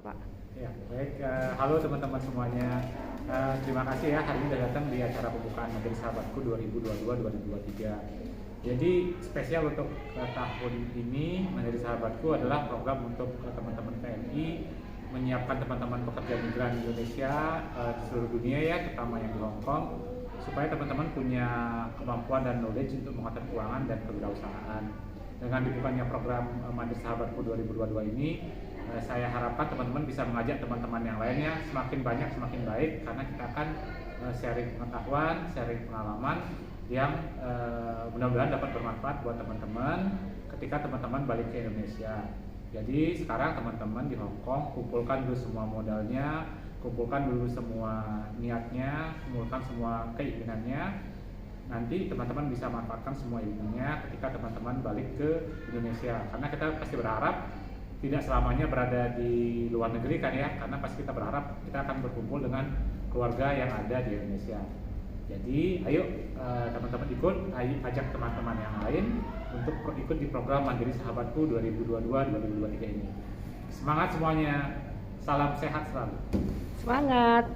Pak. Ya, baik. Halo teman-teman semuanya. Terima kasih ya hari ini sudah datang di acara pembukaan Majelis Sahabatku 2022-2023. Jadi spesial untuk tahun ini Majelis Sahabatku adalah program untuk teman-teman PMI menyiapkan teman-teman pekerja migran Indonesia di seluruh dunia ya, terutama yang di Hong Kong, supaya teman-teman punya kemampuan dan knowledge untuk mengatur keuangan dan kewirausahaan. Dengan dibukanya program Majelis Sahabatku 2022 ini, saya harapkan teman-teman bisa mengajak teman-teman yang lainnya, semakin banyak semakin baik, karena kita akan sharing pengetahuan, sharing pengalaman yang mudah-mudahan dapat bermanfaat buat teman-teman ketika teman-teman balik ke Indonesia. Jadi sekarang teman-teman di Hong Kong kumpulkan dulu semua modalnya, kumpulkan dulu semua niatnya, kumpulkan semua keinginannya. Nanti teman-teman bisa manfaatkan semua ilmunya ketika teman-teman balik ke Indonesia, karena kita pasti berharap tidak selamanya berada di luar negeri kan ya, karena pasti kita berharap kita akan berkumpul dengan keluarga yang ada di Indonesia. Jadi ayo teman-teman ikut, ayo ajak teman-teman yang lain untuk ikut di program Majelis Sahabatku 2022-2023 ini. Semangat semuanya, salam sehat selalu. Semangat!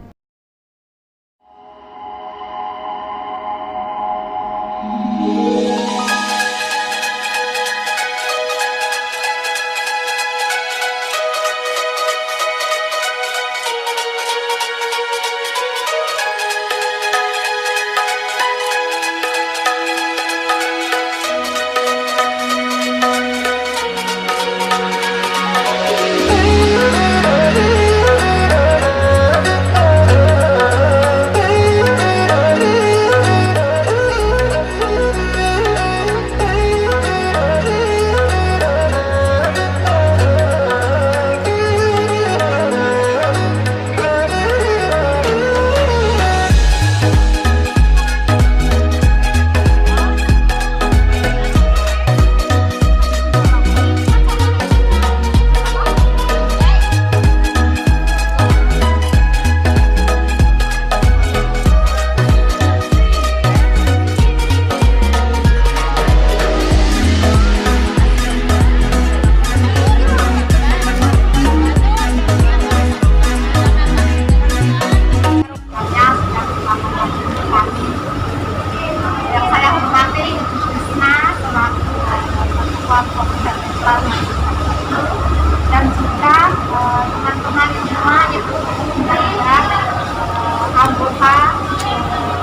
Dan juga teman-teman semua yang adalah anggota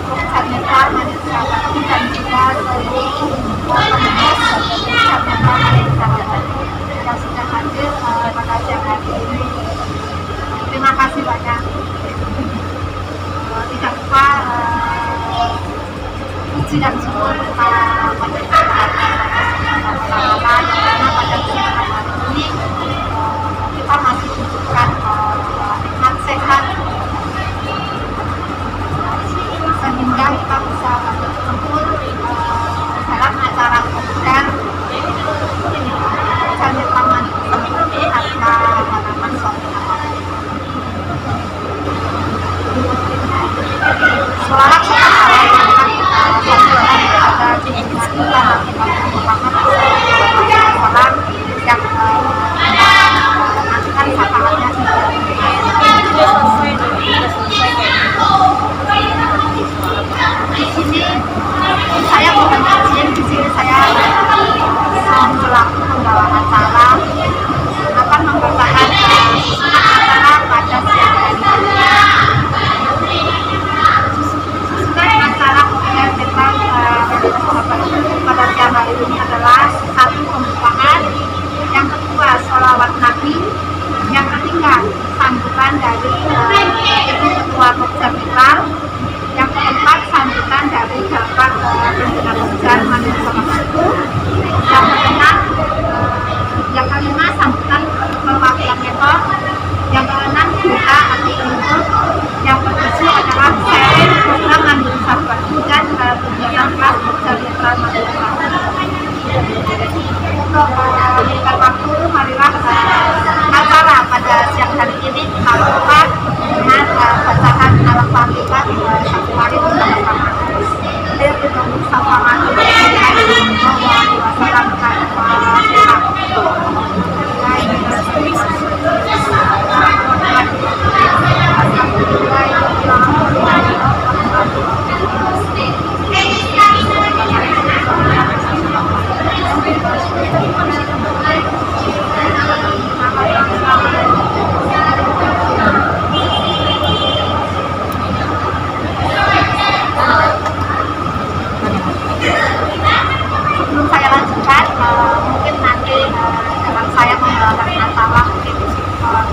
pekerja migran Majelis Sahabatku dan juga seluruh komunitas pekerja migran Majelis Sahabatku yang sudah hadir pada acara hari ini. Terima kasih banyak. Tidak lupa puji dan syukur kepada Majelis Sahabatku karena pada kesempatan hari ini kita masih membutuhkan nikmat sehat sehingga kita bisa berkumpul dalam acara konser Jangan Taman harga halaman sosial. Selamat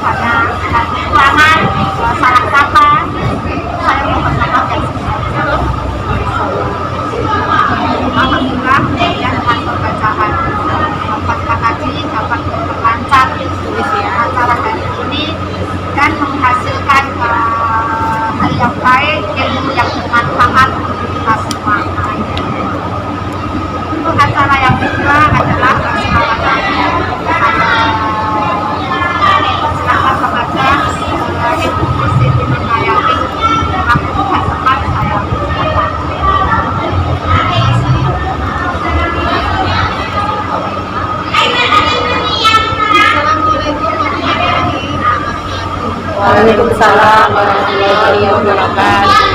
ada kekurangan salah kata, saya mohon maaf yang sebesar-besarnya. Alhamdulillah ya, dengan pembacaan Fatihah Haji dapat memperlancar acara hari ini dan menghasilkan hal yang baik, ilmu yang bermanfaat untuk kita semua. Untuk acara yang kedua adalah selawatan kepada Ibu Siti Nurhayati selaku Tuhan tempat saya ucapkan. Waalaikumsalam warahmatullahi wabarakatuh.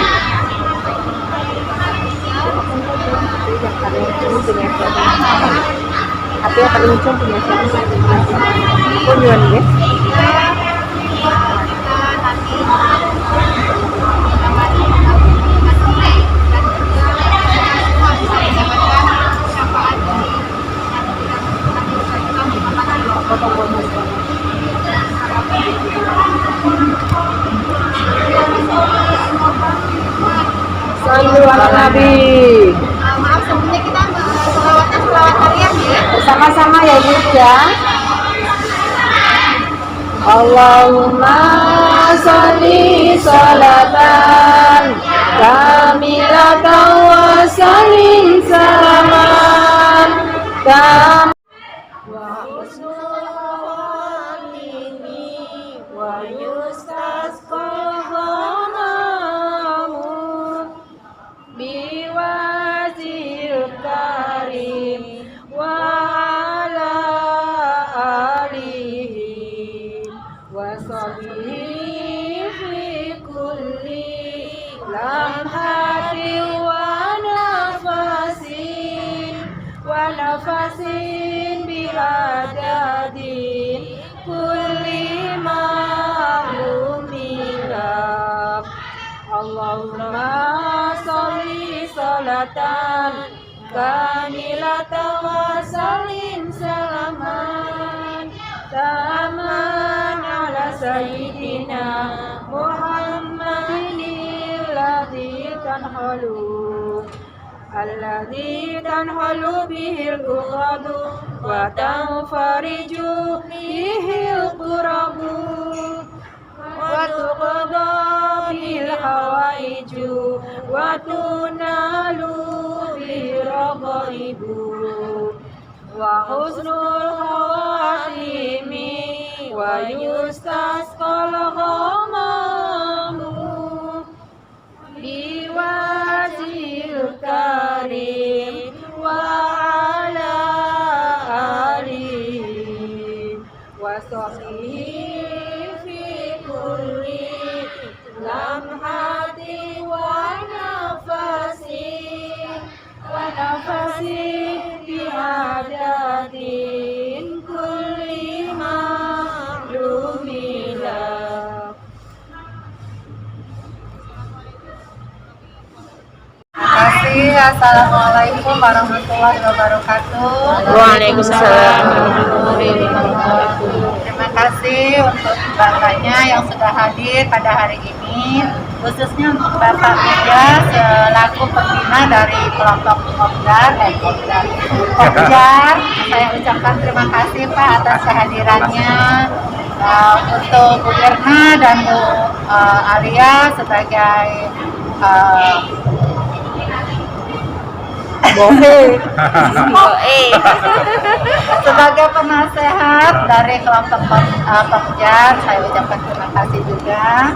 Tapi yang paling lucu punya siapa? Kunjungan ya? Sallu ala Nabi. Maaf sebelumnya kita selawat harian ya. Bersama-sama ya Bu ya. Allahumma sholli sholatan kamilatan wa sallim salaman tam wa husnul khawatimi wa yustasqa ghamamu biwajil karim wa ala alihi wa sahbihi fi kulli lamhati wa nafasin biadadin kulli ma'lumilah. Allahumma sholli sholatan kamilatan wa sallim salaman taman ala sayyidina Muhammadin alladhi tanhalu bihil uqadu wa tanfariju bihil qurabu wa tuqada bil hawaiju wa tunalu bil raqaibu wa husnul khawatimi wa yustasqal ghamamu biwajil karim wa ala alihi wa sahbihi fi kulli lamhati wa nafasi biadatin kulli ma'lumilah. Terima kasih. Assalamualaikum warahmatullahi wabarakatuh. Waalaikumsalam warahmatullahi wabarakatuh. Terima kasih untuk bapaknya yang sudah hadir pada hari ini, khususnya untuk Bapak Bija selaku pembina dari kelompok Kopdar. Saya ucapkan terima kasih Pak atas kehadirannya. Untuk Bu Erna dan Bu Alia sebagai sebagai penasehat dari kelompok Kopjar, saya ucapkan terima kasih juga.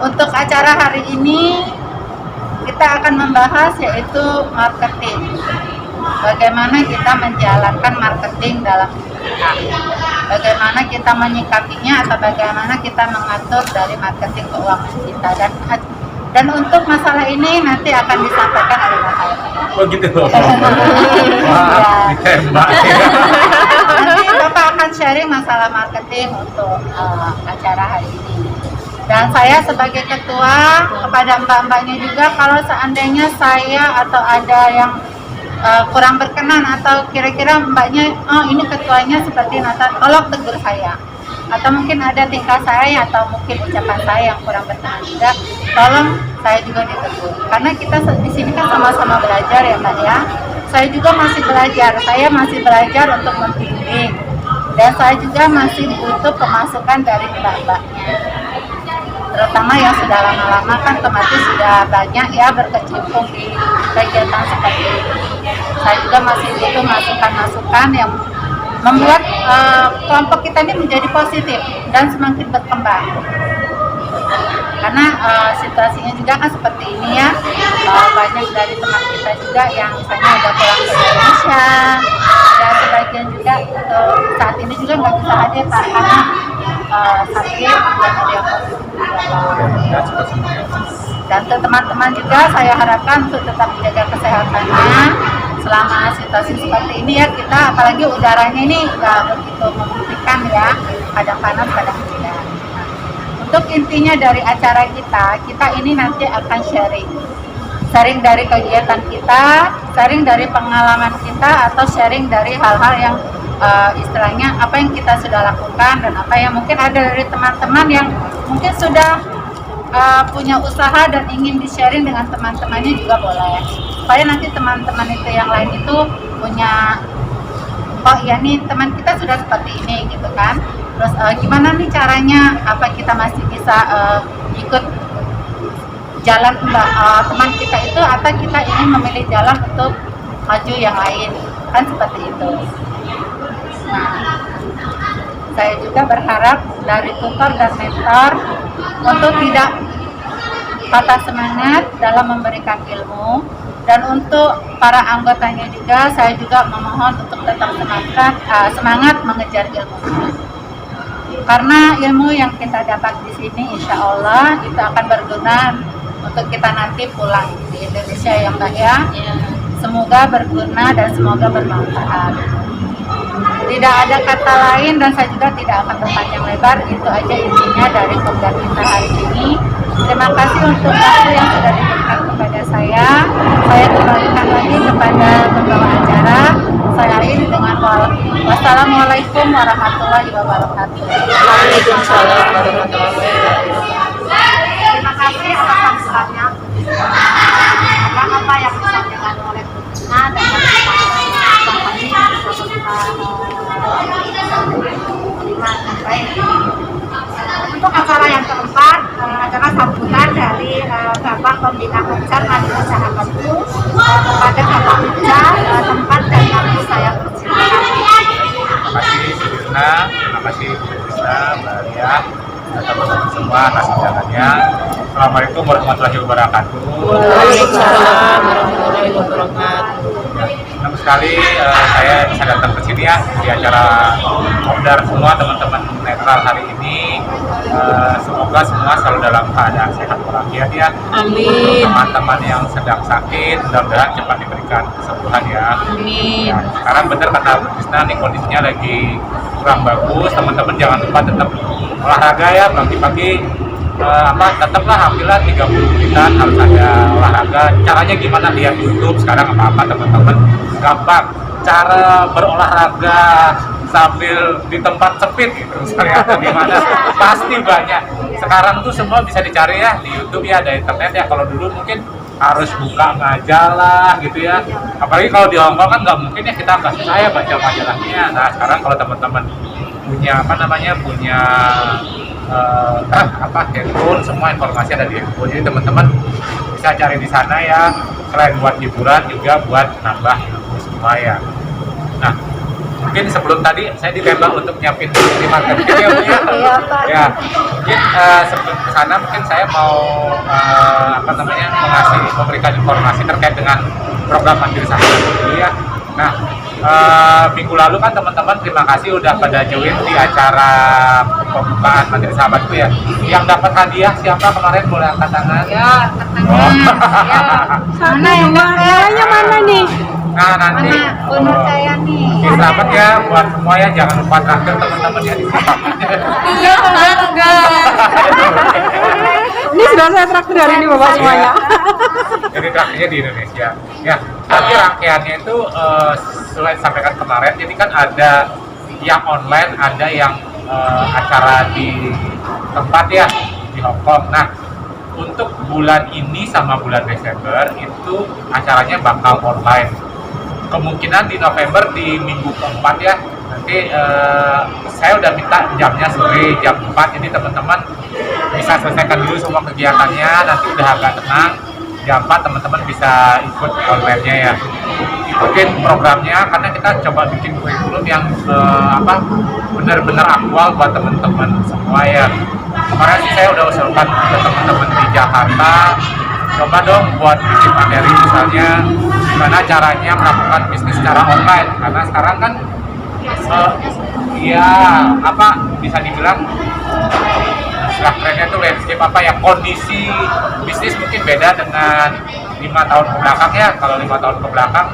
Untuk acara hari ini kita akan membahas yaitu marketing. Bagaimana kita menjalankan marketing dalam kita, bagaimana kita menyikapinya atau bagaimana kita mengatur dari marketing keuangan kita, dan untuk masalah ini nanti akan disampaikan oleh Bapak. Oh gitu. Wah, hebat. Nanti Bapak akan sharing masalah marketing untuk acara hari ini. Dan saya sebagai ketua kepada mbak-mbaknya juga, kalau seandainya saya atau ada yang kurang berkenan atau kira-kira mbaknya, oh ini ketuanya seperti Natal, tolong tegur saya. atau mungkin ada tingkah saya atau mungkin ucapan saya yang kurang berkenan juga, tolong saya juga ditegur. Karena kita di sini kan sama-sama belajar ya Mbak ya. Saya juga masih belajar untuk membimbing, dan saya juga masih butuh pemasukan dari mbak-mbaknya, terutama yang sudah lama-lama kan otomatis sudah banyak ya berkecimpung di kegiatan seperti ini. Saya juga masih butuh masukan-masukan yang membuat kelompok kita ini menjadi positif dan semakin berkembang. Karena situasinya juga kan seperti ini ya, banyak dari teman kita juga yang misalnya udah pulang ke Indonesia, dan sebagian juga saat ini juga nggak bisa hadir Pak karena sakit dan ada yang positif. Dan untuk teman-teman juga saya harapkan untuk tetap menjaga kesehatannya selama situasi seperti ini ya. Kita apalagi udaranya ini nggak begitu memungkinkan ya, kadang panas kadang tidak. Untuk intinya dari acara kita ini nanti akan sharing dari kegiatan kita, sharing dari pengalaman kita, atau sharing dari hal-hal yang istilahnya apa yang kita sudah lakukan dan apa yang mungkin ada dari teman-teman yang mungkin sudah punya usaha dan ingin di-sharing dengan teman-temannya juga boleh. Supaya nanti teman-teman itu yang lain itu punya, oh iya nih teman kita sudah seperti ini gitu kan. Terus gimana nih caranya, apa kita masih bisa ikut jalan teman kita itu, atau kita ingin memilih jalan untuk maju yang lain, kan seperti itu. Nah, saya juga berharap dari tutor dan mentor untuk tidak patah semangat dalam memberikan ilmu, dan untuk para anggotanya juga saya juga memohon untuk tetap semangat mengejar ilmu. Karena ilmu yang kita dapat di sini insya Allah itu akan berguna untuk kita nanti pulang di Indonesia ya Mbak ya. Semoga berguna dan semoga bermanfaat. Tidak ada kata lain dan saya juga tidak akan berpanjang lebar. Itu aja intinya dari program kita hari ini. Terima kasih untuk waktu yang sudah diberikan kepada saya. Saya kembalikan lagi kepada pembawa acara. Saya akhiri dengan wassalamualaikum warahmatullahi wabarakatuh. Waalaikumsalam warahmatullahi wabarakatuh. Terima kasih atas sambutannya. Apa yang disampaikan oleh Bunda dan untuk acara yang keempat adalah sambutan dari Bapak Pembina Ujar Majelis Sahabatku kepada Bapak Ujar, tempat dan waktu saya persilakan. Terima kasih Sirina, terima kasih Krisna, Mbak Ria, dan teman-teman semua atas undangannya. Assalamualaikum warahmatullahi wabarakatuh. Waalaikumsalam warahmatullahi wabarakatuh. Senang sekali saya bisa datang ke sini ya di acara Kopdar semua teman-teman netral hari ini. Semoga semua selalu dalam keadaan sehat walafiat ya. Amin. Teman-teman yang sedang sakit mudah-mudahan cepat diberikan kesembuhan ya. Amin. Ya, sekarang benar kata Bu Krisna nih kondisinya lagi kurang bagus. Teman-teman jangan lupa tetap olahraga ya pagi-pagi. Tetaplah ambillah 30 menitan harus ada olahraga. Caranya gimana, lihat YouTube sekarang apa teman-teman gampang cara berolahraga sambil di tempat sempit gitu misalnya atau gimana, pasti banyak sekarang tuh semua bisa dicari ya di YouTube ya, ada internet ya. Kalau dulu mungkin harus buka majalah gitu ya, apalagi kalau di Hongkong kan nggak mungkin ya kita nggak susah ya baca majalahnya. Nah sekarang kalau teman-teman punya punya handphone, semua informasi ada di handphone, jadi teman-teman bisa cari di sana ya, selain buat hiburan juga buat nambah ilmu semua ya. Nah mungkin sebelum tadi saya ditembak untuk nyiapin di marketing ya Bu ya. Ya mungkin sebelum kesana mungkin saya mau memberikan informasi terkait dengan program Mandiri Sahabat dulu ya. Nah minggu lalu kan teman-teman terima kasih udah pada join di acara pembukaan Mandiri Sahabatku ya. Yang dapat hadiah siapa kemarin, boleh angkat tangan? Ya, mana yang Kayaknya mana nih? Nah nanti benar saya nih. selamat ya buat semua ya, jangan lupa traktir teman-teman ya di sini. Iya, enggak. Ini sudah saya traktir hari ini Bapak semuanya. Jadi traktirnya di Indonesia. Ya, tapi rangkaiannya itu selain sampaikan kemarin, jadi kan ada yang online, ada yang acara di tempat ya di Hong Kong. Nah, untuk bulan ini sama bulan Desember itu acaranya bakal online. Kemungkinan di November di minggu keempat ya. Nanti saya udah minta jamnya sore jam 4, jadi teman-teman bisa selesaikan dulu semua kegiatannya. Nanti udah agak tenang, jam 4 teman-teman bisa ikut online-nya ya. Ikutin programnya karena kita coba bikin kurikulum yang benar-benar aktual buat teman-teman semua ya. Kemarin sih saya udah usulkan ke teman-teman di Jakarta, coba dong buat bikin materi misalnya gimana caranya melakukan bisnis secara online, karena sekarang kan bisa dibilang istilah trennya itu landscape kondisi bisnis mungkin beda dengan 5 tahun ke belakang ya. Kalau 5 tahun ke belakang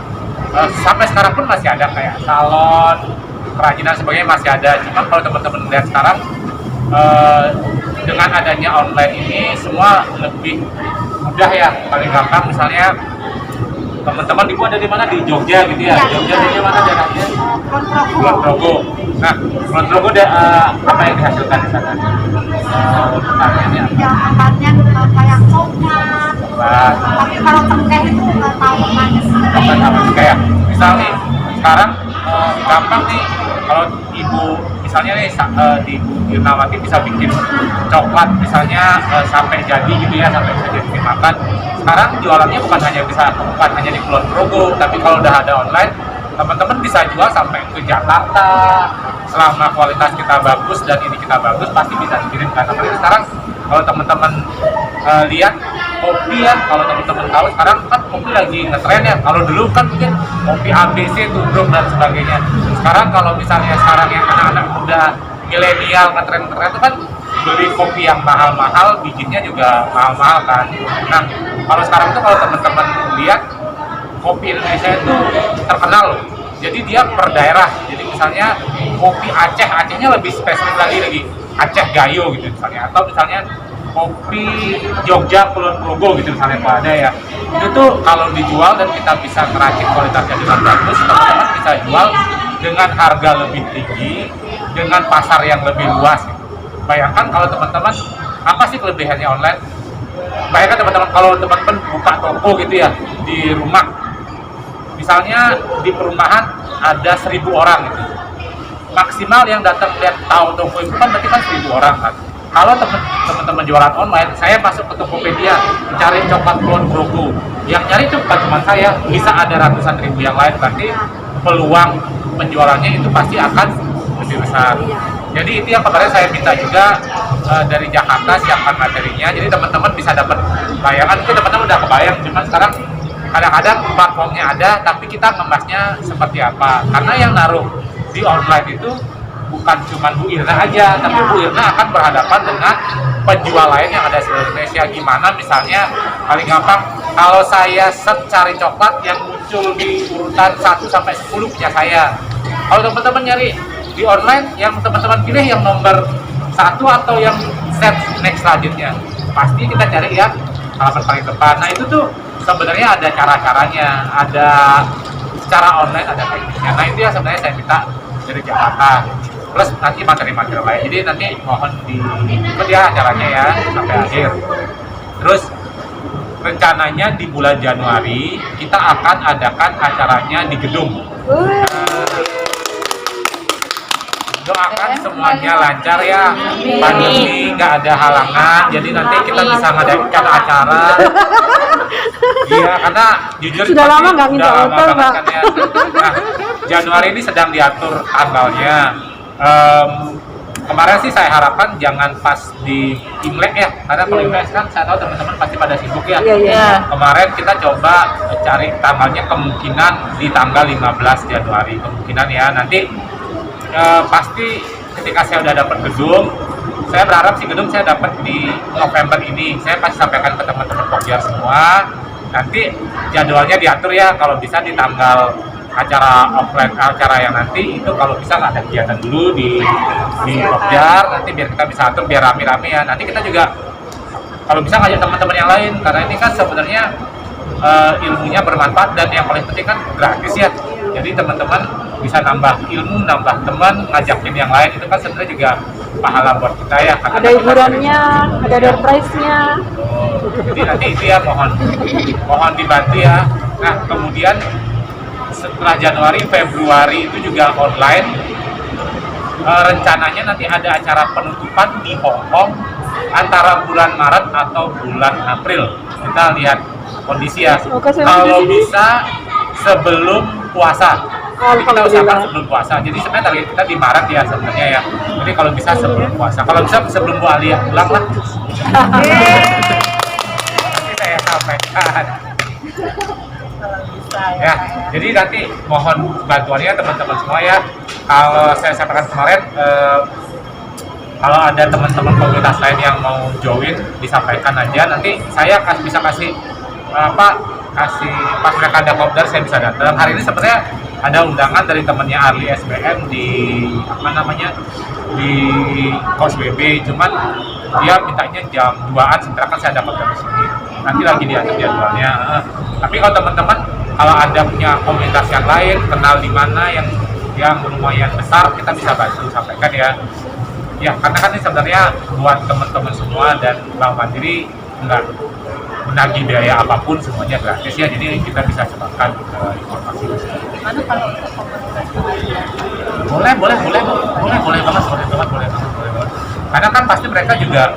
sampai sekarang pun masih ada kayak salon, kerajinan sebagainya masih ada. Cuma kalau teman-teman lihat sekarang dengan adanya online ini semua lebih mudah ya. Paling gampang misalnya teman-teman ibu ada di mana, di Jogja gitu ya. Jogja di mana daerahnya? Kulon Progo. Nah, Kulon Progo apa yang dihasilkan di sana? Pertanyaannya apa? Ya, tempatnya kayak coklat. Tapi kalau tengkeh itu nggak tahu namanya sih. Coklat sama kayak misalnya sekarang gampang nih kalau ibu misalnya nih di Ibu Irnawati bisa bikin coklat misalnya sampai jadi gitu ya, sampai bisa jadi dimakan. Sekarang jualannya bukan hanya di Kulon Progo, tapi kalau udah ada online teman-teman bisa jual sampai ke Jakarta. Selama kualitas kita bagus dan ini kita bagus pasti bisa dikirimkan. Apalagi sekarang kalau teman-teman lihat kopi ya, kalau teman-teman tahu sekarang kan kopi lagi ngetren ya. Kalau dulu kan mungkin kopi ABC, tubruk dan sebagainya. Sekarang kalau misalnya sekarang yang anak-anak muda milenial ngetren itu kan beli kopi yang mahal-mahal, bikinnya juga mahal-mahal kan. Nah, kalau sekarang tuh kalau teman-teman lihat kopi Indonesia itu terkenal loh. Jadi dia per daerah. Jadi misalnya kopi Acehnya lebih spesifik lagi Aceh Gayo gitu misalnya, atau misalnya kopi Jogja Kulon Progo gitu misalnya kalau ada ya. Itu tuh kalau dijual dan kita bisa ngeracik kualitasnya dengan bagus, teman-teman bisa jual dengan harga lebih tinggi, dengan pasar yang lebih luas gitu. Bayangkan kalau teman-teman, apa sih kelebihannya online? Bayangkan teman-teman kalau teman-teman buka toko gitu ya di rumah, misalnya di perumahan ada 1.000 orang gitu, maksimal yang datang lihat tahu toko itu kan berarti kan 1.000 orang kan. Kalau teman-teman jualan online, saya masuk ke Tokopedia mencari coklat Kulon Progo, yang nyari itu bukan cuma saya, bisa ada ratusan ribu yang lain, berarti peluang penjualannya itu pasti akan lebih besar. Jadi itu yang kemarin saya minta juga dari Jakarta, siapkan materinya, jadi teman-teman bisa dapat bayangan. Mungkin teman-teman udah kebayang, cuman sekarang kadang-kadang platformnya ada, tapi kita ngemasnya seperti apa. Karena yang naruh di online itu bukan cuma Bu Irna aja, tapi Bu Irna akan berhadapan dengan penjual lain yang ada di seluruh Indonesia. Gimana misalnya, paling gampang, kalau saya cari coklat yang muncul di urutan 1 sampai 10 punya saya. Kalau teman-teman nyari di online, yang teman-teman pilih yang nomor 1 atau yang set next selanjutnya, pasti kita cari yang halaman paling depan. Nah itu tuh sebenarnya ada cara-caranya, ada secara online, ada tekniknya. Nah itu ya sebenarnya saya minta dari Jakarta, plus nanti materi-materi lain. Jadi nanti mohon diikuti ya acaranya ya sampai akhir. Terus rencananya di bulan Januari kita akan adakan acaranya di gedung. Doakan semuanya lancar ya, pandemi nggak ada halangan, jadi nanti kita bisa ngadakan acara. Iya, karena jujur sudah lama nggak minta hotel, Pak. Kan, ya. Nah, Januari ini sedang diatur tanggalnya. Kemarin sih saya harapkan jangan pas di Imlek ya, karena kalau Imlek kan saya tahu teman-teman pasti pada sibuk ya. Kemarin kita coba cari tanggalnya, kemungkinan di tanggal 15 Januari, kemungkinan ya. Nanti pasti ketika saya udah dapat gedung, saya berharap sih gedung saya dapat di November ini. Saya pasti sampaikan ke teman-teman Pokjar semua. Nanti jadwalnya diatur ya, kalau bisa di tanggal acara offline, acara yang nanti itu kalau bisa nggak ada kegiatan dulu di Pokjar, nanti biar kita bisa atur biar rame-rame ya. Nanti kita juga kalau bisa ngajak teman-teman yang lain, karena ini kan sebenarnya ilmunya bermanfaat dan yang paling penting kan gratis ya. Jadi teman-teman bisa nambah ilmu, nambah teman, ngajakin yang lain, itu kan sebenarnya juga pahala buat kita ya. Ada hiburannya, ada door prize-nya. Jadi nanti itu ya mohon dibantu ya. Nah kemudian setelah Januari, Februari itu juga online. Rencananya nanti ada acara penutupan di Hong Kong antara bulan Maret atau bulan April. Kita lihat kondisi ya. Kalau bisa sebelum puasa. Jadi kita usahakan sebelum puasa. Jadi sebenarnya target kita di Maret ya sebenarnya ya. Jadi kalau bisa sebelum puasa. Kalau bisa sebelum Bu Alia pulang lah. Nanti saya sampaikan. Ya, jadi nanti mohon bantuannya teman-teman semua ya. Kalau saya sampaikan kemarin, kalau ada teman-teman komunitas lain yang mau join, disampaikan aja. Nanti saya bisa kasih pas mereka ada kopdar saya bisa datang. Hari ini sebenarnya ada undangan dari temannya Arli SBM di di Kos BB, cuman dia mintanya jam 2-an, sementara kan saya dapat dari sini. Nanti lagi diatur jadwalnya. Tapi kalau teman-teman kalau ada punya komunitas yang lain, kenal di mana yang lumayan besar, kita bisa bantu sampaikan ya. Ya, karena kan ini sebenarnya buat teman-teman semua dan Bank Mandiri enggak menagih biaya apapun, semuanya gratis ya. Jadi kita bisa sebarkan informasi. Gimana kalau untuk komunitas lain? Boleh banget. Karena kan pasti mereka juga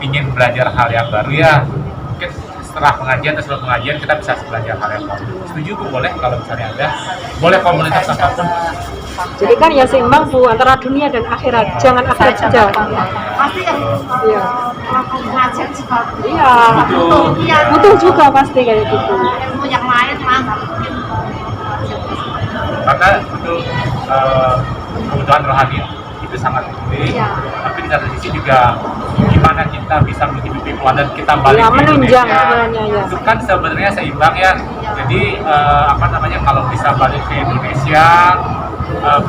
ingin belajar hal yang baru ya. Mungkin setelah pengajian atau sebelum pengajian kita bisa belajar hal yang baru. Setuju Bu, boleh kalau misalnya ada. Boleh komunitas apapun. Jadi kan ya seimbang Bu antara dunia dan akhirat. Jangan akhirat saja. Pasti yang Iya. pengajian juga Iya. Butuh juga pasti kayak gitu. ilmu yang lain mah nggak mungkin. Karena itu kebutuhan rohani itu sangat penting. Tapi di satu sisi juga gimana kita bisa menghidupi keluarga dan kita balik Ya, ke menunjang Indonesia. sebenarnya ya. Itu kan sebenarnya seimbang ya. Jadi kalau bisa balik ke Indonesia,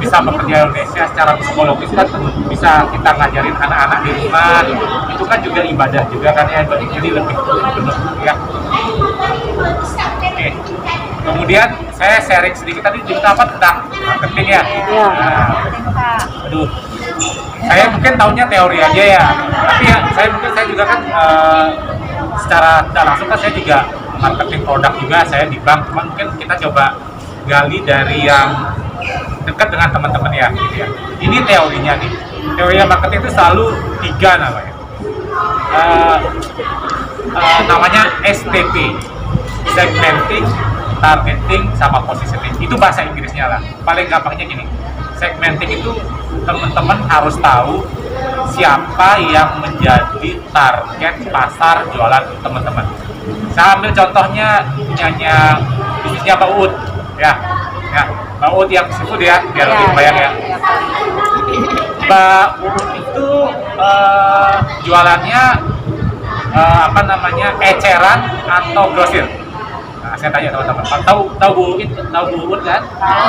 bisa bekerja di Indonesia secara psikologis kan bisa kita ngajarin anak-anak di rumah, itu kan juga ibadah juga kan ya, jadi lebih benar ya. Oke. Kemudian saya sharing sedikit tadi cerita tentang marketing ya. Iya. Aduh, saya mungkin tahunya teori aja ya, tapi ya saya juga kan secara tidak langsung kan saya juga marketing produk juga, saya di bank. Cuma mungkin kita coba gali dari yang dekat dengan teman-teman ya, gitu ya. Ini teorinya nih. Teori marketing itu selalu 3 namanya. Namanya STP, segmenting, targeting, sama positioning. Itu bahasa Inggrisnya lah. Paling gampangnya gini. Segmenting itu teman-teman harus tahu siapa yang menjadi target pasar jualan teman-teman. Saya ambil contohnya bisnisnya Mbak Uut ya. Mbak Uut yang seafood ya, biar lebih bayang ya. Mbak Uut itu jualannya eceran atau grosir. Nah, saya tanya teman-teman, tahu Bu Uut kan?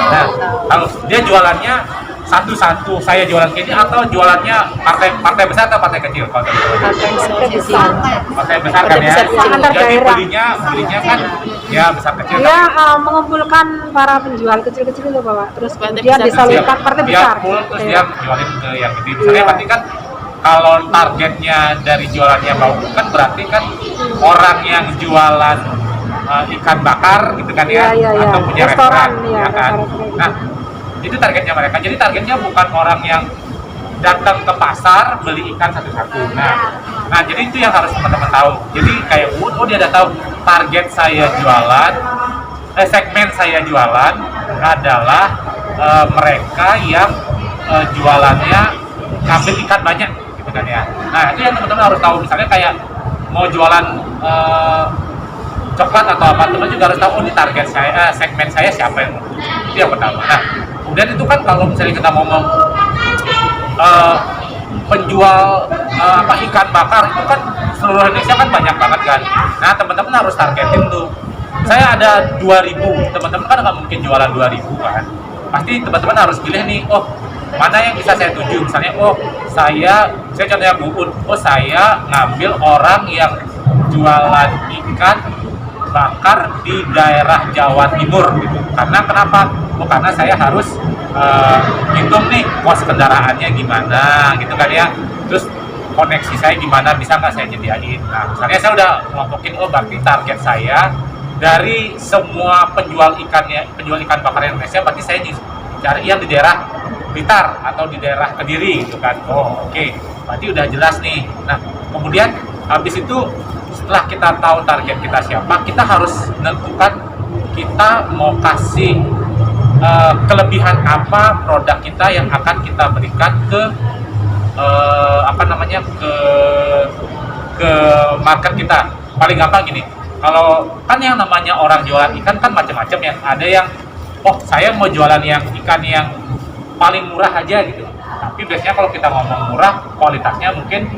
Nah, kalau dia jualannya satu-satu, saya jualan gini, atau jualannya partai besar atau partai kecil? Kalau partai besar kan ya. Jadi belinya kan ya besar kecil. Dia mengumpulkan para penjual kecil-kecil itu Bapak. Terus kemudian disalurkan partai besar. Terus dia jualin ke yang gede. Misalnya berarti kan kalau targetnya dari jualannya bau kan berarti kan orang yang jualan ikan bakar gitu kan ya, atau punya restoran ya kan. Nah, itu targetnya mereka. Jadi targetnya bukan orang yang datang ke pasar beli ikan satu-satu. Nah, jadi itu yang harus teman-teman tahu. Jadi kayak dia udah tahu target saya jualan, segmen saya jualan adalah mereka yang jualannya ngambil ikan banyak gitu kan ya. Nah, itu yang teman-teman harus tahu. Misalnya kayak mau jualan coklat atau apa, teman juga harus tahu ini target saya, segmen saya siapa yang mau. Itu yang pertama. Nah, kemudian itu kan kalau misalnya kita ngomong penjual ikan bakar itu kan seluruh Indonesia kan banyak banget kan. Nah, teman-teman harus targetin tuh. Saya ada 2.000, teman-teman kan nggak mungkin jualan 2.000 kan. Pasti teman-teman harus pilih nih, mana yang bisa saya tuju. Misalnya, saya contohnya Bu Uut, saya ngambil orang yang jualan ikan bakar di daerah Jawa Timur gitu. Karena kenapa? Oh, karena saya harus hitung nih kos kendaraannya gimana gitu kan ya, terus koneksi saya gimana, bisa nggak saya nyediain. Nah misalnya saya udah ngomongin, oh berarti target saya dari semua penjual ikan bakar Indonesia, berarti saya cari yang di daerah Blitar atau di daerah Kediri gitu kan. Oh oke, berarti udah jelas nih. Nah kemudian habis itu setelah kita tahu target kita siapa, kita harus menentukan kita mau kasih kelebihan apa produk kita yang akan kita berikan ke ke market kita. Paling gampang gini, kalau kan yang namanya orang jualan ikan kan macam-macam ya. Ada yang saya mau jualan yang ikan yang paling murah aja gitu, tapi biasanya kalau kita ngomong murah, kualitasnya mungkin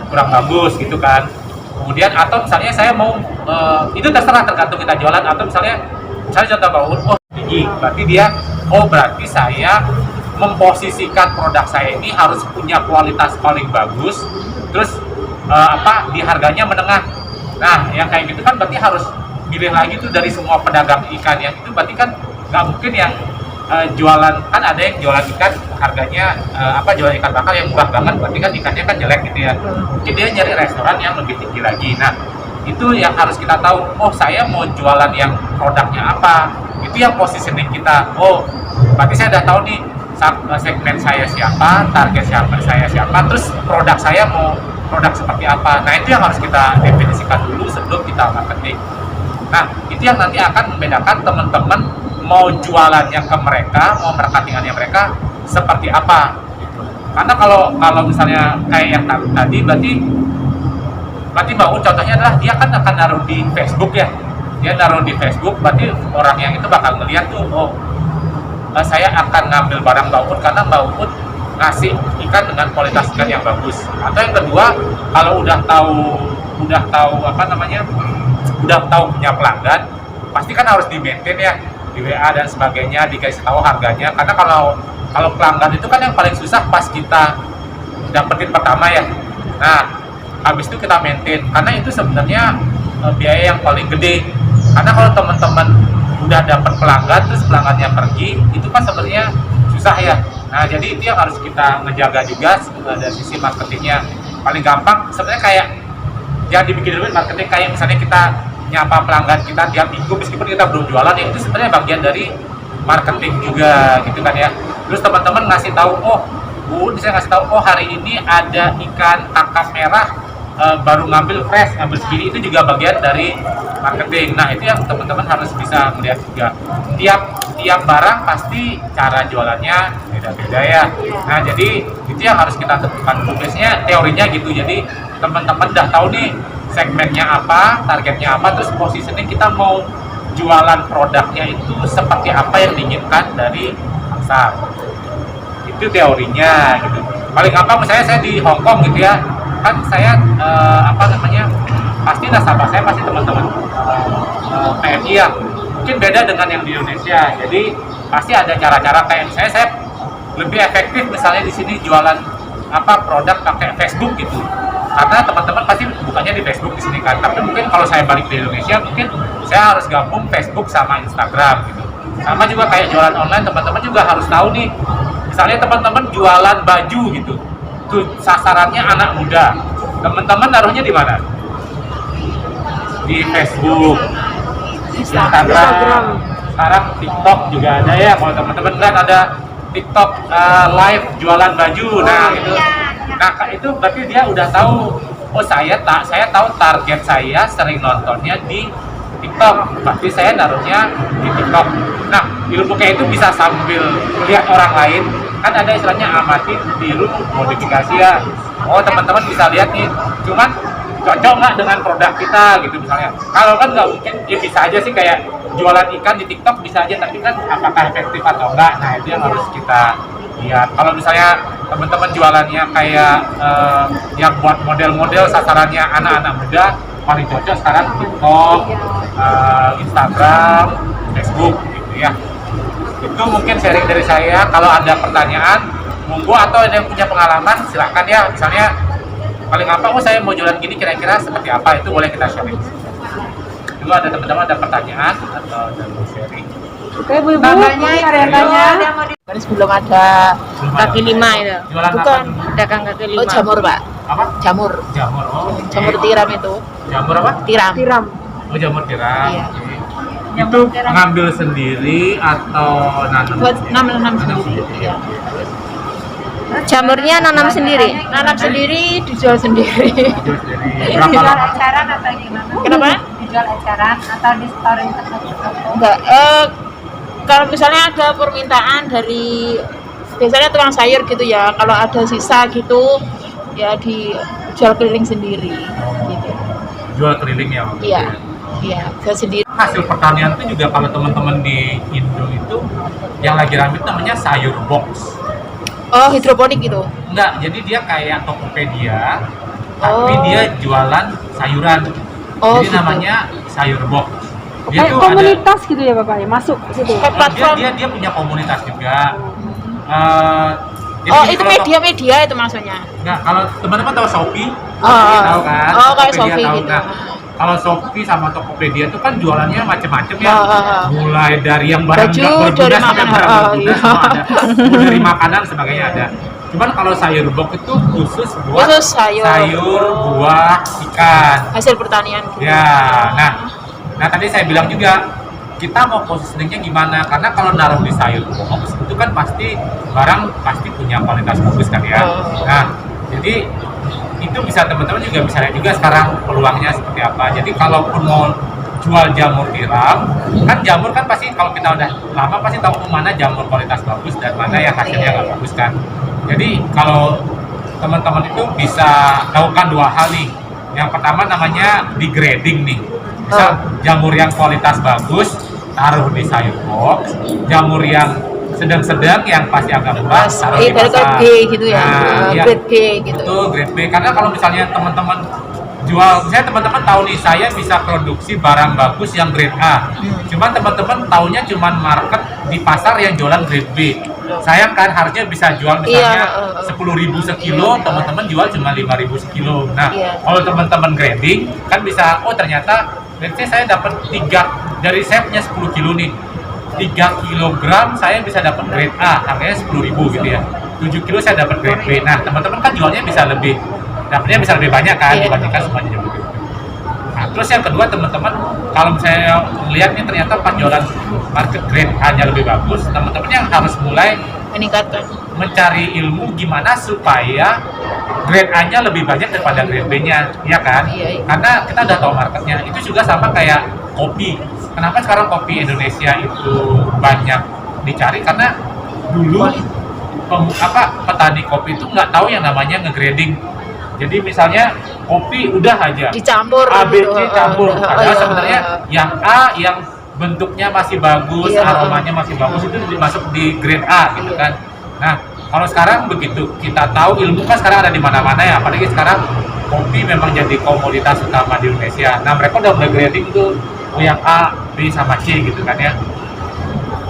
kurang bagus gitu kan. Kemudian atau misalnya saya mau itu terserah, tergantung kita jualan. Atau misalnya contoh bahwa tinggi, berarti dia berarti saya memposisikan produk saya ini harus punya kualitas paling bagus, terus di harganya menengah. Nah yang kayak gitu kan berarti harus pilih lagi tuh dari semua pedagang ikan yang itu. Berarti kan nggak mungkin yang jualan, kan ada yang jualan ikan harganya jualan ikan bakar yang murah banget, berarti kan ikannya kan jelek gitu ya. Mungkin dia nyari restoran yang lebih tinggi lagi. Nah itu yang harus kita tahu, saya mau jualan yang produknya apa, itu yang positioning kita. Berarti saya udah tahu nih segmen saya siapa, target saya siapa, terus produk saya mau produk seperti apa. Nah itu yang harus kita definisikan dulu sebelum kita marketing. Nah itu yang nanti akan membedakan teman-teman mau jualannya ke mereka, mau marketingannya mereka seperti apa gitu. Karena kalau misalnya kayak yang tadi, berarti Mbak Un contohnya adalah dia kan akan naruh di Facebook ya. Dia naruh di Facebook, berarti orang yang itu bakal melihat tuh, saya akan ngambil barang Mbak Un karena Mbak Un ngasih ikan dengan kualitas ikan yang bagus. Atau yang kedua, kalau udah tahu punya pelanggan, pasti kan harus di-maintain ya, di WA dan sebagainya, dikasih tahu harganya. Karena kalau pelanggan itu kan yang paling susah pas kita dapetin pertama ya. Nah habis itu kita maintain, karena itu sebenarnya biaya yang paling gede. Karena kalau teman-teman udah dapat pelanggan terus pelanggannya pergi, itu kan sebenarnya susah ya. Nah jadi itu yang harus kita ngejaga juga dari sisi marketingnya. Paling gampang sebenarnya kayak jangan dibikin dulu marketing kayak misalnya kita nyapa pelanggan kita tiap minggu meskipun kita belum jualan, ya itu sebenarnya bagian dari marketing juga gitu kan ya. Terus teman-teman ngasih tahu, Bu, saya ngasih tahu, hari ini ada ikan kakap merah baru ngambil fresh, ngambil segini, itu juga bagian dari marketing. Nah itu yang teman-teman harus bisa melihat juga. Tiap barang pasti cara jualannya beda-beda ya. Nah jadi itu yang harus kita tentukan. Biasanya teorinya gitu. Jadi teman-teman udah tahu nih segmennya apa, targetnya apa, terus positioning kita mau jualan produknya itu seperti apa yang diinginkan dari pasar. Itu teorinya gitu. Paling gampang misalnya saya di Hong Kong gitu ya, kan saya pasti nasabah saya pasti teman-teman PMI ya, mungkin beda dengan yang di Indonesia. Jadi pasti ada cara-cara kayak misalnya saya lebih efektif misalnya di sini jualan produk pakai Facebook gitu, karena teman-teman pasti bukannya di Facebook di sini kan. Tapi mungkin kalau saya balik di Indonesia, mungkin saya harus gabung Facebook sama Instagram gitu. Sama juga kayak jualan online, teman-teman juga harus tahu nih, misalnya teman-teman jualan baju gitu, tuh sasarannya anak muda, teman-teman naruhnya di mana? Di Facebook, Instagram, sekarang TikTok juga ada ya. Kalau teman-teman kan ada TikTok live jualan baju, nah gitu. Nah itu berarti dia udah tahu, saya tahu target saya sering nontonnya di TikTok, berarti saya naruhnya di TikTok. Nah ilmu kayak itu bisa sambil lihat orang lain, kan ada istilahnya amati tiru modifikasi ya. Teman-teman bisa lihat nih, cuman cocok nggak dengan produk kita gitu misalnya. Kalau kan nggak mungkin, ya bisa aja sih kayak jualan ikan di TikTok bisa aja, tapi kan apakah efektif atau enggak, nah itu yang harus kita lihat. Kalau misalnya teman-teman jualannya kayak yang buat model-model sasarannya anak-anak muda, paling cocok sekarang TikTok, Instagram, Facebook gitu ya. Itu mungkin sharing dari saya. Kalau ada pertanyaan monggo, atau ada yang punya pengalaman silakan ya. Misalnya paling gampang, saya mau jualan gini kira-kira seperti apa, itu boleh kita sharing. Dulu ada teman-teman ada pertanyaan atau ada mau sharing. Oke, Bu Ibu, Bapaknya ini ada yang tanya. Sebelum ada Belum kaki ada. lima itu. Jualan Bukan apa? dagang kaki lima. Oh, jamur, Pak. Apa? Jamur. Jamur. Oh, oke. Jamur tiram itu. Jamur apa? Tiram. Tiram. Oh, jamur tiram. Iya. Oke. Itu ngambil sendiri atau nanam? Buat nanam Nanam sendiri. sendiri. Iya. Jamurnya nanam sendiri. Nanam sendiri, dijual sendiri. Jual sendiri. Berapa Dijual lama? eceran atau gimana? Kenapa? Dijual eceran atau di store tertentu? Enggak. Kalau misalnya ada permintaan dari biasanya tukang sayur gitu ya, kalau ada sisa gitu ya dijual keliling sendiri. Gitu. Jual keliling ya? waktu Iya. itu ya? Iya, jual sendiri. Hasil pertanian itu juga kalau teman-teman di Indo itu yang lagi rame itu namanya sayur box. Oh, hidroponik gitu. Enggak, jadi dia kayak Tokopedia, tapi Oh. dia jualan sayuran. Oh, Jadi gitu. namanya sayur box. Dia Kayak tuh komunitas gitu ya Bapak ya, masuk ke situ. Ke platform. dia punya komunitas juga. Jadi Oh, gini, itu kalau media-media itu maksudnya. Enggak, kalau teman-teman tahu Shopee, Oh, tahu kan? oh, kayak Tokopedia Shopee tahu. gitu. Nah, kalau Shopee sama Tokopedia itu kan jualannya macam-macam ya. Mulai dari yang barang Baju, nggak berguna dari sampai makanan. barang Oh, berguna iya. semua ada. Mulai dari makanan sebagainya ada. Cuman kalau sayur box itu khusus buat Khusus sayur. buah, ikan. Hasil pertanian gitu. Ya, nah tadi saya bilang juga kita mau positioningnya gimana? Karena kalau naruh di sayur box itu kan pasti barang pasti punya kualitas bagus kan ya. Oh. Nah, jadi itu bisa teman-teman juga bisa lihat juga sekarang peluangnya seperti apa. Jadi kalaupun mau jual jamur tiram, kan jamur kan pasti kalau kita udah lama pasti tahu mana jamur kualitas bagus dan mana yang hasilnya nggak bagus kan. Jadi kalau teman-teman itu bisa lakukan dua hal nih. Yang pertama namanya degrading nih. Misal jamur yang kualitas bagus taruh di sayur box, jamur yang sedang-sedang yang pasti agak murah taruh di Dari pasar. grade B gitu ya. iya. Grade B gitu. Betul, grade B. Karena kalau misalnya teman-teman jual, misalnya teman-teman tahu nih saya bisa produksi barang bagus yang grade A. Cuman teman-teman taunya cuman market di pasar yang jualan grade B. Sayang kan harusnya bisa jual misalnya Iya, 10.000 sekilo, iya. teman-teman jual cuma 5.000 sekilo. Nah, Iya. kalau teman-teman grading kan bisa, oh ternyata let's say saya dapat 3 dari saya punya 10 kilo nih. 3 kilogram saya bisa dapat grade A, harganya 10.000 gitu ya. 7 kilo saya dapat grade B. Nah, teman-teman kan jualnya bisa lebih, dapatnya bisa lebih banyak kan Iya. dibandingkan semuanya jual gitu. Nah, terus yang kedua teman-teman, kalau misalnya lihat nih ternyata penjualan market grade A-nya lebih bagus, teman-teman yang harus mulai Meningkatkan. mencari ilmu gimana supaya grade A-nya lebih banyak daripada grade B-nya, ya kan? Iya, iya. Karena kita udah tahu marketnya. Itu juga sama kayak kopi. Kenapa sekarang kopi Indonesia itu banyak dicari? Karena dulu petani kopi itu nggak tahu yang namanya ngegrading. Jadi misalnya kopi udah aja Dicampur A, B, gitu. C campur. Padahal iya. sebenarnya yang A yang bentuknya masih bagus, Iya. aromanya masih bagus itu dimasuk di grade A gitu kan. Nah, kalau sekarang begitu kita tahu ilmu kan sekarang ada di mana-mana ya, apalagi sekarang kopi memang jadi komoditas utama di Indonesia. Nah, mereka udah mulai grading tuh yang A, B sama C gitu kan ya.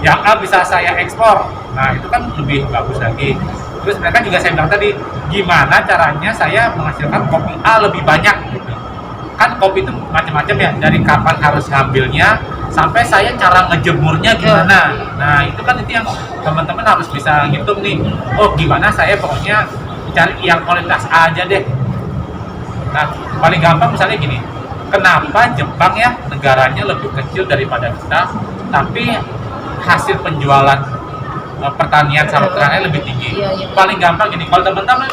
Yang A bisa saya ekspor. Nah, itu kan lebih bagus lagi. Terus mereka juga saya bilang tadi, gimana caranya saya menghasilkan kopi A lebih banyak gitu. Kan kopi itu macam-macam ya, dari kapan harus ngambilnya sampai saya cara ngejemurnya gimana. Nah, itu kan itu yang teman-teman harus bisa ngitung nih. Oh, gimana saya pokoknya cari yang kualitas A aja deh. Nah, paling gampang misalnya gini. Kenapa Jepang ya negaranya lebih kecil daripada kita, tapi hasil penjualan pertanian sama peternakan lebih tinggi. Iya, iya. Paling gampang gini, kalau teman-teman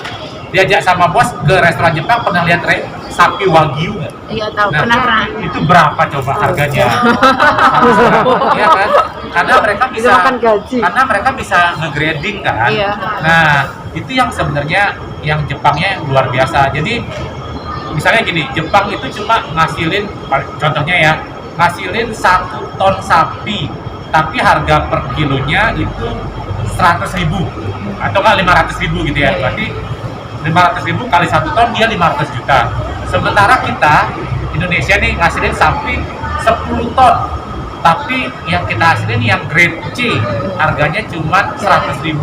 diajak sama bos ke restoran Jepang pernah lihat sapi wagyu nggak? Iya tahu. Nah, Pernah. itu berapa coba harganya? Harus berapa? Iya kan? Karena mereka bisa Bisa makan gaji. karena mereka bisa ngegrading kan. Iya. Nah, itu yang sebenarnya yang Jepangnya yang luar biasa. Jadi misalnya gini, Jepang itu cuma ngasilin, contohnya ya, ngasilin 1 ton sapi, tapi harga per kilonya itu 100.000 atau nggak 500.000 gitu ya. Berarti 500.000 kali 1 ton dia 500 juta. Sementara kita Indonesia nih ngasilin sapi 10 ton, tapi yang kita hasilin yang grade C harganya cuma 100.000.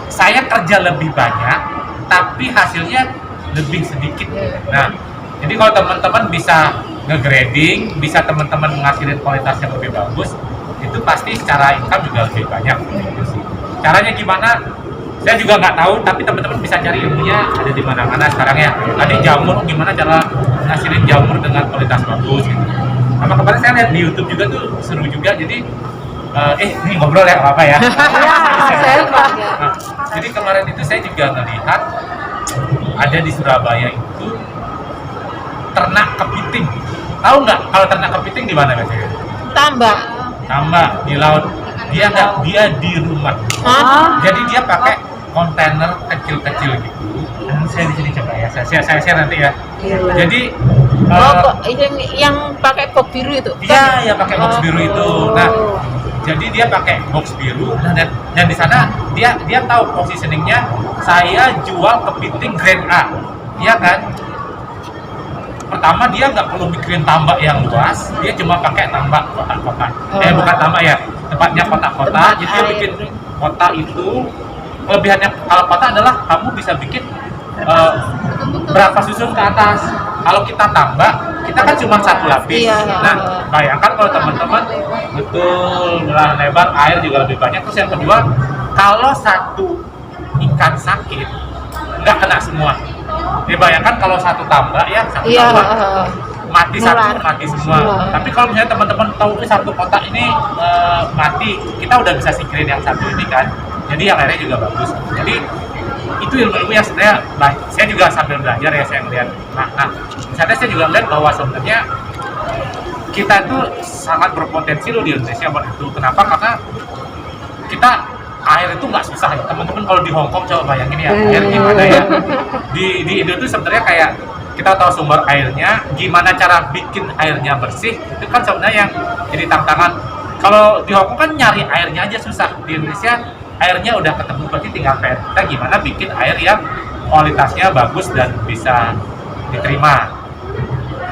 Saya kerja lebih banyak, tapi hasilnya lebih sedikit. Nah, jadi kalau teman-teman bisa ngegrading, bisa teman-teman ngasilin kualitas yang lebih bagus, itu pasti secara income juga lebih banyak gitu sih. Caranya gimana? Saya juga nggak tahu, tapi teman-teman bisa cari ilmunya ada di mana-mana sekarang ya. Tadi jamur, gimana cara ngasilin jamur dengan kualitas bagus gitu. Sama kemarin saya lihat di YouTube juga tuh seru juga, jadi ini ngobrol ya apa ya? Nah, jadi kemarin itu saya juga melihat ada di Surabaya itu ternak kepiting. Tahu nggak kalau ternak kepiting di mana biasanya? Tambah. Tambah di laut. Dia nggak, dia di rumah. Hah? Jadi dia pakai kontainer kecil-kecil gitu. Dan saya di sini coba ya. Saya share nanti ya. Jadi Yang pakai box biru itu. dia yang pakai box biru itu. Nah, jadi dia pakai box biru dan di sana dia tahu positioningnya. Saya jual kepiting grade A, iya kan? Pertama dia nggak perlu mikirin tambak yang luas, dia cuma pakai tambak kotak-kotak. Bukan tambak ya, tempatnya kotak-kotak. Jadi dia bikin kotak itu. Kelebihannya kalau kotak adalah kamu bisa bikin berapa susun ke atas. Kalau kita tambak, kita kan cuma satu lapis. Iya. Nah, bayangkan kalau teman-teman betul lebar, air juga lebih banyak. Terus yang kedua, kalau satu ikan sakit, nggak kena semua. Bayangkan kalau satu tambak ya, satu tambak mati satu, mati semua. Tapi kalau misalnya teman-teman tahu satu kotak ini mati, kita udah bisa singkirin yang satu ini kan. Jadi yang airnya juga bagus. Jadi itu ilmu-ilmu yang sebenarnya saya juga sambil belajar ya, saya melihat. Nah, misalnya saya juga melihat bahwa sebenarnya kita itu sangat berpotensi loh di Indonesia buat itu. Kenapa? Karena kita air itu nggak susah ya teman-teman. Kalau di Hong Kong coba bayangin ya, air gimana ya. Di Indo itu sebenarnya kayak kita tahu sumber airnya, gimana cara bikin airnya bersih, itu kan sebenarnya yang jadi tantangan. Kalau di Hong Kong kan nyari airnya aja susah. Di Indonesia airnya udah ketemu, berarti tinggal kita gimana bikin air yang kualitasnya bagus dan bisa diterima.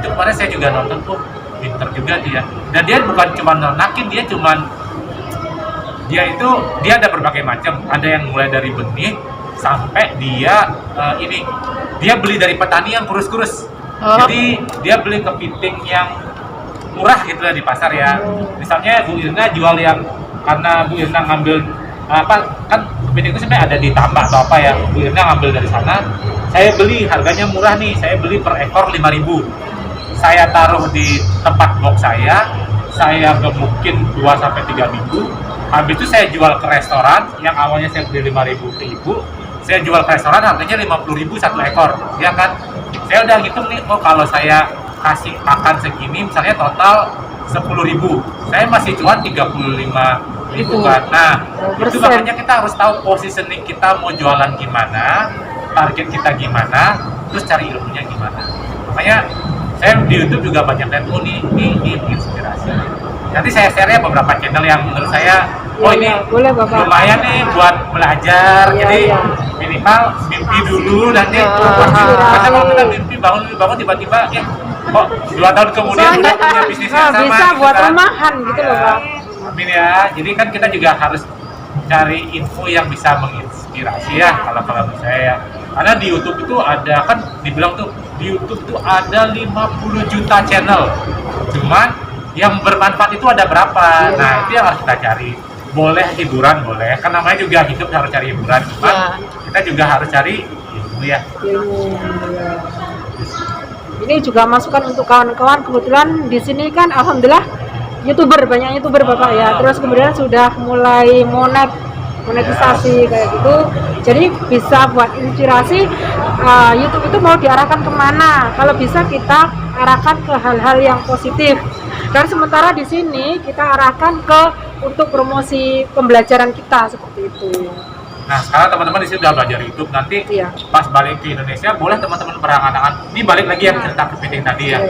Itu kemarin saya juga nonton tuh, pinter juga dia. Dan dia bukan cuma nonakin, dia ada berbagai macam. Ada yang mulai dari benih sampai dia dia beli dari petani yang kurus-kurus. Jadi dia beli kepiting yang murah gitu lah di pasar ya. Misalnya Bu Irna jual yang, karena Bu Irna ngambil kan kepiting itu sebenarnya ada di tambak atau apa ya, Bu Irna ngambil dari sana. Saya beli harganya murah nih, saya beli per ekor 5.000. Saya taruh di tempat box saya gemukin 2-3 minggu. Habis itu saya jual ke restoran, yang awalnya saya beli 5.000 ke ibu, saya jual ke restoran harganya 50.000 satu ekor, ya kan? Saya udah ngitung nih, kalau saya kasih makan segini, misalnya total 10.000, saya masih cuan 35.000 kan? Nah, itu makanya kita harus tahu positioning kita mau jualan gimana, target kita gimana, terus cari ilmunya gimana. Makanya saya di YouTube juga banyak lihat, ini inspirasi. Nanti saya share ya beberapa channel yang menurut saya ini boleh, Bapak. lumayan nih buat belajar. Jadi minimal mimpi dulu nanti karena kalau kita mimpi bangun tiba-tiba kok 2 tahun kemudian udah punya bisnis yang sama bisa gitu buat kan. rumahan gitu loh, Pak. Amin ya. Jadi kan kita juga harus cari info yang bisa menginspirasi ya kalau menurut saya ya. Karena di YouTube itu ada, kan dibilang tuh di YouTube itu ada 50 juta channel. Cuman yang bermanfaat itu ada berapa? Nah, itu yang harus kita cari. Boleh hiburan, boleh. Kan namanya juga hidup harus cari hiburan. Cuman kita juga harus cari ilmu ya. Ini juga masukan untuk kawan-kawan. Kebetulan di sini kan alhamdulillah banyak YouTuber Bapak ya. Terus kemudian sudah mulai monetisasi kayak gitu. Jadi bisa buat inspirasi YouTube itu mau diarahkan kemana. Kalau bisa kita arahkan ke hal-hal yang positif. Dan sementara di sini kita arahkan untuk promosi pembelajaran kita seperti itu. Nah, sekarang teman-teman di sini udah belajar YouTube, nanti pas balik ke Indonesia boleh teman-teman berangan-angan. Ini balik lagi yang cerita kepiting tadi ya.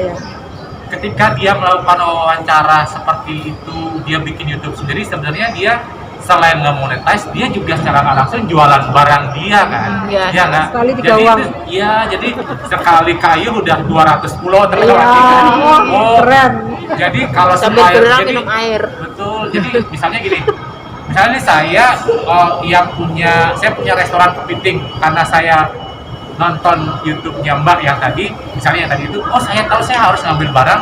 Ketika dia melakukan wawancara seperti itu, dia bikin YouTube sendiri, sebenarnya dia selain nge-monetize, dia juga secara nggak langsung jualan barang dia kan. Iya nggak? Jadi sekali kayu udah 200 pulau terkeluar. Keren. Jadi kalau sambil berenang minum air. Betul. Jadi misalnya gini. Misalnya saya saya punya restoran kepiting, karena saya nonton YouTube-nya Mbak yang tadi, misalnya yang tadi itu, saya tahu saya harus ngambil barang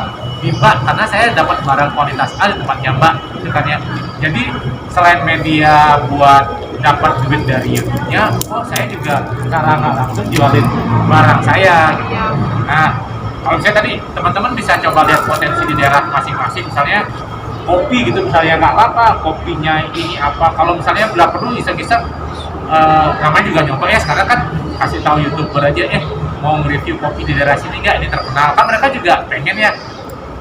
Mbak, karena saya dapat barang kualitas A di tempatnya Mbak, gitu kan ya. Jadi selain media buat dapat duit dari YouTube-nya, oh saya juga secara nggak langsung jualin barang saya. Gitu. Nah, kalau saya tadi teman-teman bisa coba lihat potensi di daerah masing-masing, misalnya kopi gitu, misalnya nggak apa-apa, kopinya ini apa. Kalau misalnya bila perlu iseng-iseng, namanya juga nyoba ya, sekarang kan kasih tahu YouTuber aja, mau nge-review kopi di daerah sini nggak, ini terkenal, kan mereka juga pengen ya.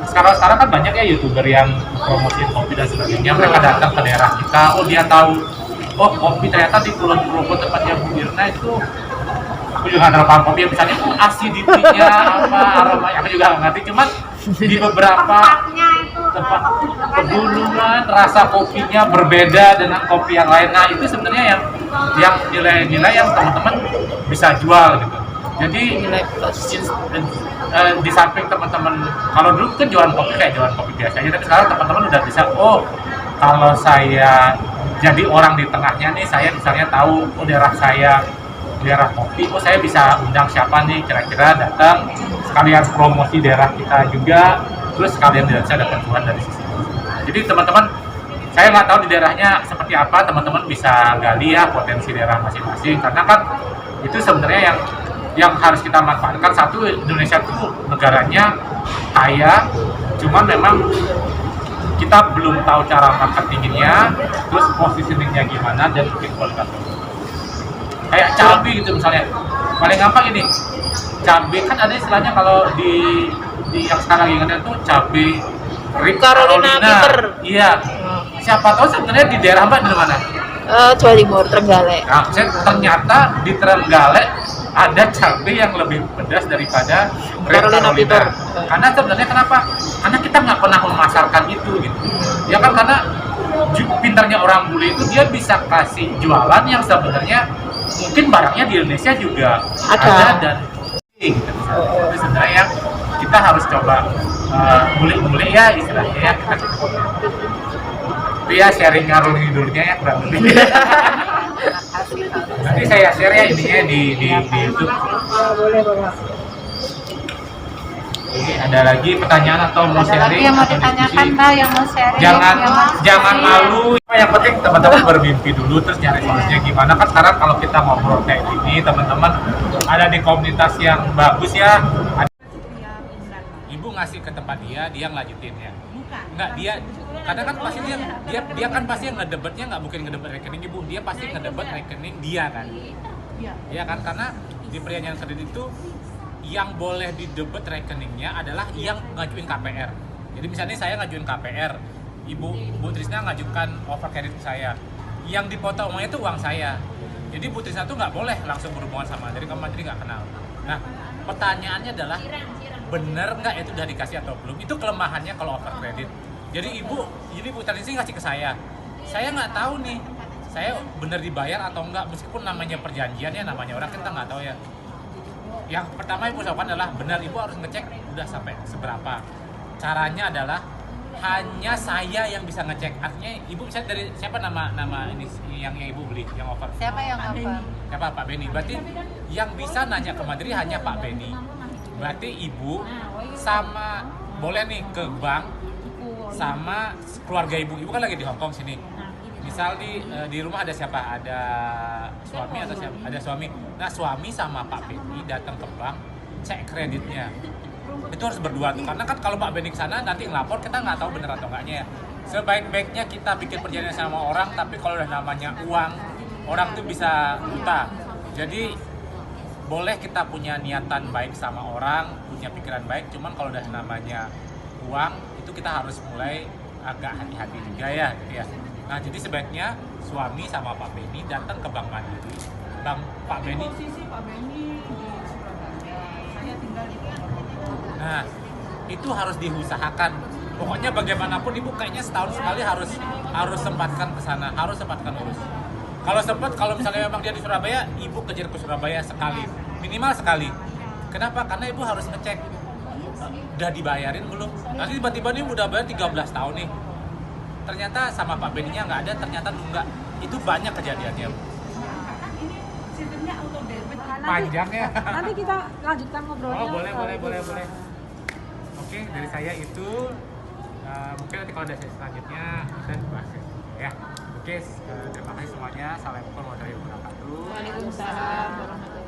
Sekarang kan banyak ya YouTuber yang promosiin kopi dan sebagainya, mereka datang ke daerah kita, oh dia tahu, oh kopi ternyata di Kulon Progo tempatnya Bu Irna itu, aku juga nggak terlalu paham kopi, misalnya acidity-nya apa, aromanya, aku juga nggak ngerti, cuman di beberapa tempat pegunungan rasa kopinya berbeda dengan kopi yang lain. Nah itu sebenarnya yang nilai-nilai yang teman-teman bisa jual gitu. Jadi di samping teman-teman, kalau dulu kan jualan kopi kayak jualan kopi biasa aja, tapi sekarang teman-teman udah bisa, oh kalau saya jadi orang di tengahnya nih, saya misalnya tahu oh daerah saya daerah kopi, oh saya bisa undang siapa nih kira-kira datang, sekalian promosi daerah kita juga, terus sekalian bisa dapat cuan dari sisi. Jadi teman-teman, saya nggak tahu di daerahnya seperti apa, teman-teman bisa gali ya potensi daerah masing-masing, karena kan itu sebenarnya yang harus kita manfaatkan. Satu, Indonesia itu negaranya kaya, cuman memang kita belum tahu cara marketingnya, terus positioningnya gimana, dan mungkin kualitas. Kayak cabai gitu misalnya, paling gampang ini, cabai kan ada istilahnya kalau di yang sekarang yang ada tuh cabai Carolina Reaper. Iya. Siapa tahu sebenarnya di daerah Mbak dari mana? Jawa Timur, Trenggalek. Nah, ternyata di Trenggalek ada cabai yang lebih pedas daripada Carolina Reaper. Karena sebenarnya kenapa? Karena kita nggak pernah memasarkan itu gitu. Ya kan, karena pintarnya orang bule itu dia bisa kasih jualan yang sebenarnya mungkin barangnya di Indonesia juga ada dan gitu. Itu sebenarnya yang kita harus coba bule-bule ya istilahnya ya. Itu ya sharing ngalur ngidulnya ya kurang lebih. Nanti saya share ya ininya di YouTube. Boleh Bapak. Ini ada lagi pertanyaan atau mau Ada lagi sharing yang mau atau ditanyakan diskusi? Mbak, yang mau sharing? Jangan malu. Yang penting teman-teman bermimpi dulu, terus nyari solusinya gimana. Kan sekarang kalau kita ngobrol kayak gini, teman-teman ada di komunitas yang bagus ya. Ibu ngasih ke tempat dia ngelanjutin ya. Enggak, kadang kan pasti dia kan pasti yang ngedebatnya nggak mungkin ngedebat rekening ibu, dia pasti ngedebat rekening dia kan. Iya kan, karena di perjanjian kredit itu yang boleh didebat rekeningnya adalah yang ngajuin KPR. Jadi misalnya saya ngajuin KPR, Bu Trisna ngajukan over credit ke saya, yang dipotong uangnya itu uang saya. Jadi Bu Trisna tuh nggak boleh langsung berhubungan sama Mandiri, kalau Mandiri nggak kenal. Nah, pertanyaannya adalah bener nggak itu udah dikasih atau belum? Itu kelemahannya kalau over credit. Jadi Bu Trisna ngasih ke saya nggak tahu nih, saya bener dibayar atau enggak, meskipun namanya perjanjian ya, namanya orang kita nggak tahu ya. Yang pertama Ibu lakukan adalah benar Ibu harus ngecek udah sampai seberapa. Caranya adalah hanya saya yang bisa ngecek. Artinya Ibu bisa dari siapa nama ini yang Ibu beli yang over? Siapa yang over? Siapa? Pak Beni. Berarti yang bisa nanya ke Mandiri hanya Pak Beni. Berarti Ibu sama boleh nih ke bank sama keluarga Ibu. Ibu kan lagi di Hongkong sini. Misal di rumah ada siapa? Ada suami atau siapa? Ada suami. Nah, suami sama Pak Beni datang ke bank, cek kreditnya. Itu harus berdua tuh. Karena kan kalau Pak Beni kesana nanti ngelapor, kita nggak tahu bener atau enggaknya ya. Sebaik-baiknya kita bikin perjanjian sama orang, tapi kalau udah namanya uang, orang tuh bisa buta. Jadi boleh kita punya niatan baik sama orang, punya pikiran baik, cuman kalau udah namanya uang, itu kita harus mulai agak hati-hati juga ya, gitu ya. Nah, jadi sebaiknya suami sama Pak Beni datang ke Bank Mandiri. Pak Beni. Nah, itu harus diusahakan. Pokoknya bagaimanapun Ibu kayaknya setahun sekali harus sempatkan ke sana, harus sempatkan urus. Kalau sempat, kalau misalnya memang dia di Surabaya, Ibu kejar ke Surabaya sekali, minimal sekali. Kenapa? Karena Ibu harus ngecek udah dibayarin belum. Nanti tiba-tiba nih udah bayar 13 tahun nih. Ternyata sama Pak Beninya nggak ada, ternyata nunggak. Itu banyak kejadiannya. Panjang ya. Nanti kita lanjutkan ngobrolnya. Oh, boleh. Oke, dari saya itu mungkin nanti kalau ada sesi selanjutnya kita bahas ya. Oke, terima kasih semuanya. Assalamualaikum warahmatullahi wabarakatuh. Waalaikumsalam warahmatullahi wabarakatuh.